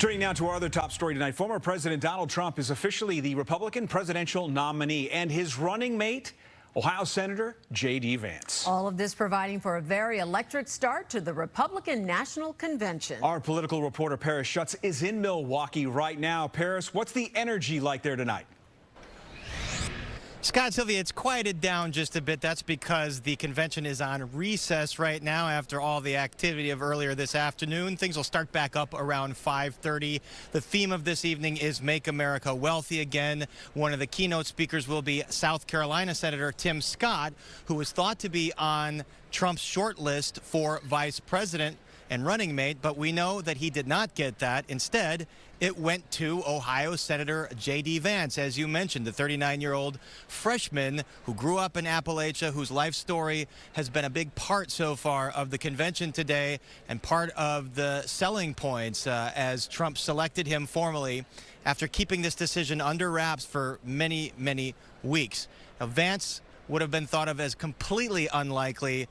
Turning now to our other top story tonight, former President Donald Trump is officially the Republican presidential nominee, and his running mate, Ohio Senator JD Vance. All of this providing for a very electric start to the Republican National Convention. Our political reporter Paris Schutz is in Milwaukee right now. Paris, what's the energy like there tonight? Scott, Sylvia, it's quieted down just a bit. That's because the convention is on recess right now after all the activity of earlier this afternoon. Things will start back up around 5:30. The theme of this evening is Make America Wealthy Again. One of the keynote speakers will be South Carolina Senator Tim Scott, who is thought to be on Trump's short list for vice president and running mate, but we know that he did not get that. Instead, it went to Ohio Senator JD Vance, as you mentioned, the 39-year-old freshman who grew up in Appalachia, whose life story has been a big part so far of the convention today and part of the selling points as Trump selected him formally after keeping this decision under wraps for many, many weeks. Now, Vance would have been thought of as completely unlikely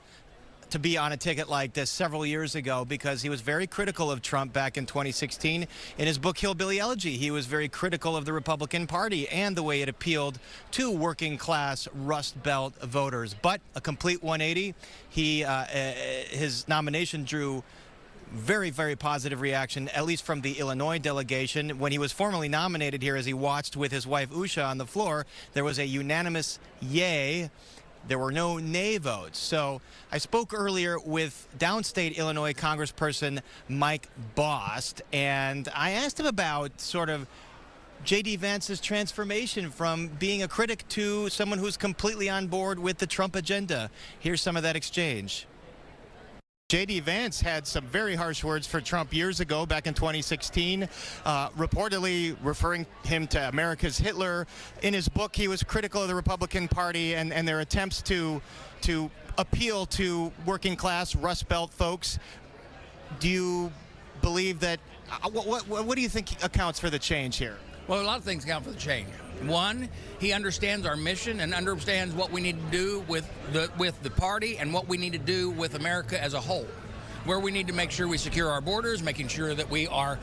to be on a ticket like this several years ago because he was very critical of Trump back in 2016. In his book Hillbilly Elegy, he was very critical of the Republican Party and the way it appealed to working class Rust Belt voters. But a complete 180. His nomination drew very, very positive reaction, at least from the Illinois delegation. When he was formally nominated here, as he watched with his wife Usha on the floor, there was a unanimous yay. There were no nay votes. So I spoke earlier with downstate Illinois Congressperson Mike Bost, and I asked him about sort of JD Vance's transformation from being a critic to someone who's completely on board with the Trump agenda. Here's some of that exchange. JD Vance had some very harsh words for Trump years ago, back in 2016, reportedly referring him to America's Hitler. In his book, he was critical of the Republican Party and their attempts to appeal to working class Rust Belt folks. Do you believe that, what do you think accounts for the change here? Well, a lot of things account for the change. One, he understands our mission and understands what we need to do with the party and what we need to do with America as a whole. Where we need to make sure we secure our borders, making sure that we are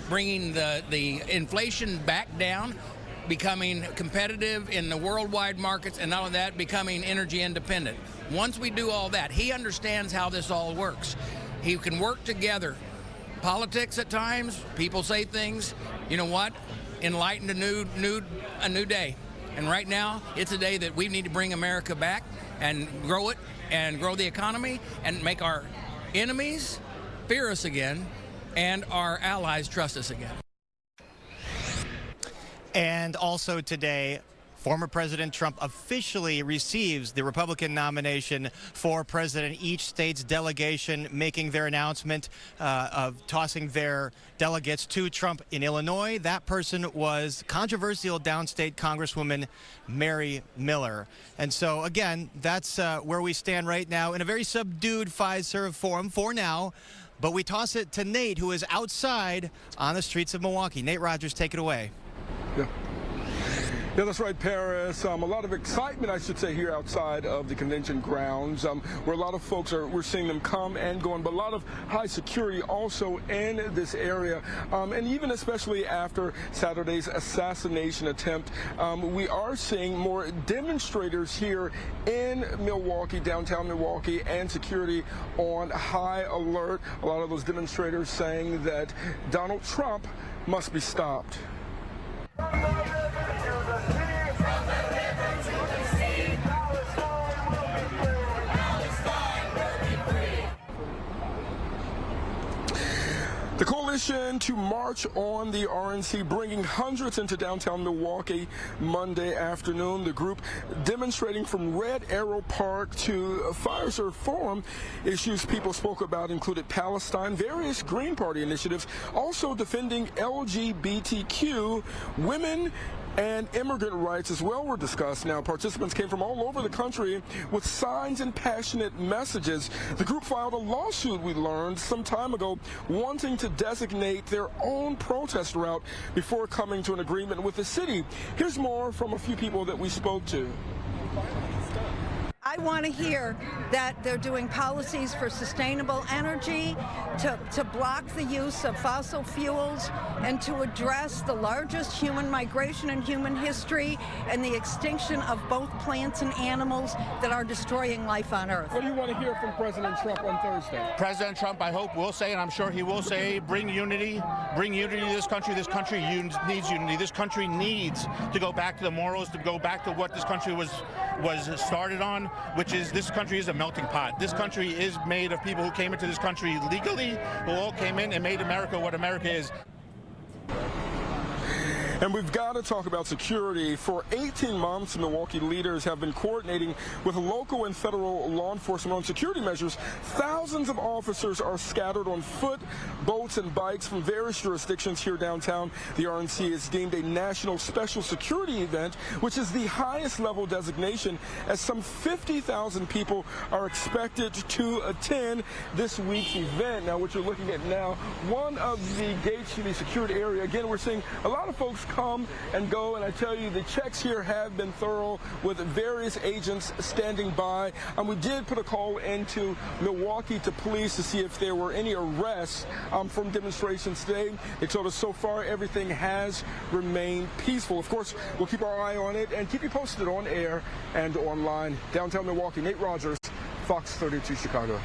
bringing the inflation back down, becoming competitive in the worldwide markets, and not only that, becoming energy independent. Once we do all that, he understands how this all works. He can work together. Politics at times, people say things, you know what, enlightened a new day. And right now, it's a day that we need to bring America back and grow it and grow the economy and make our enemies fear us again and our allies trust us again. And also today, former President Trump officially receives the Republican nomination for president. Each state's delegation making their announcement of tossing their delegates to Trump in Illinois. That person was controversial downstate Congresswoman Mary Miller. And so, again, that's where we stand right now in a very subdued Fiserv forum for now. But we toss it to Nate, who is outside on the streets of Milwaukee. Nate Rogers, take it away. Yeah, that's right, Paris. A lot of excitement, I should say, here outside of the convention grounds, where a lot of folks we're seeing them come and going, but a lot of high security also in this area. And even especially after Saturday's assassination attempt, we are seeing more demonstrators here in Milwaukee, downtown Milwaukee, and security on high alert. A lot of those demonstrators saying that Donald Trump must be stopped. The coalition to march on the RNC, bringing hundreds into downtown Milwaukee Monday afternoon. The group demonstrating from Red Arrow Park to Fiserv Forum. Issues people spoke about included Palestine, various Green Party initiatives, also defending LGBTQ, women, and immigrant rights as well were discussed. Now, participants came from all over the country with signs and passionate messages. The group filed a lawsuit, we learned some time ago, wanting to designate their own protest route before coming to an agreement with the city. Here's more from a few people that we spoke to. I want to hear that they're doing policies for sustainable energy, to block the use of fossil fuels, and to address the largest human migration in human history and the extinction of both plants and animals that are destroying life on Earth. What do you want to hear from President Trump on Thursday? President Trump, I hope, will say, and I'm sure he will say, bring unity to this country. This country needs unity. This country needs to go back to the morals, to go back to what this country was started on, which is this country is a melting pot. This country is made of people who came into this country legally, who all came in and made America what America is. And we've got to talk about security. For 18 months, Milwaukee leaders have been coordinating with local and federal law enforcement on security measures. Thousands of officers are scattered on foot, boats, and bikes from various jurisdictions here downtown. The RNC is deemed a national special security event, which is the highest level designation, as some 50,000 people are expected to attend this week's event. Now, what you're looking at now, one of the gates to the secured area. Again, we're seeing a lot of folks come and go, and I tell you, the checks here have been thorough with various agents standing by. And we did put a call into Milwaukee to police to see if there were any arrests from demonstrations today. They told us so far everything has remained peaceful. Of course, we'll keep our eye on it and keep you posted on air and online. Downtown Milwaukee, Nate Rogers, Fox 32 Chicago.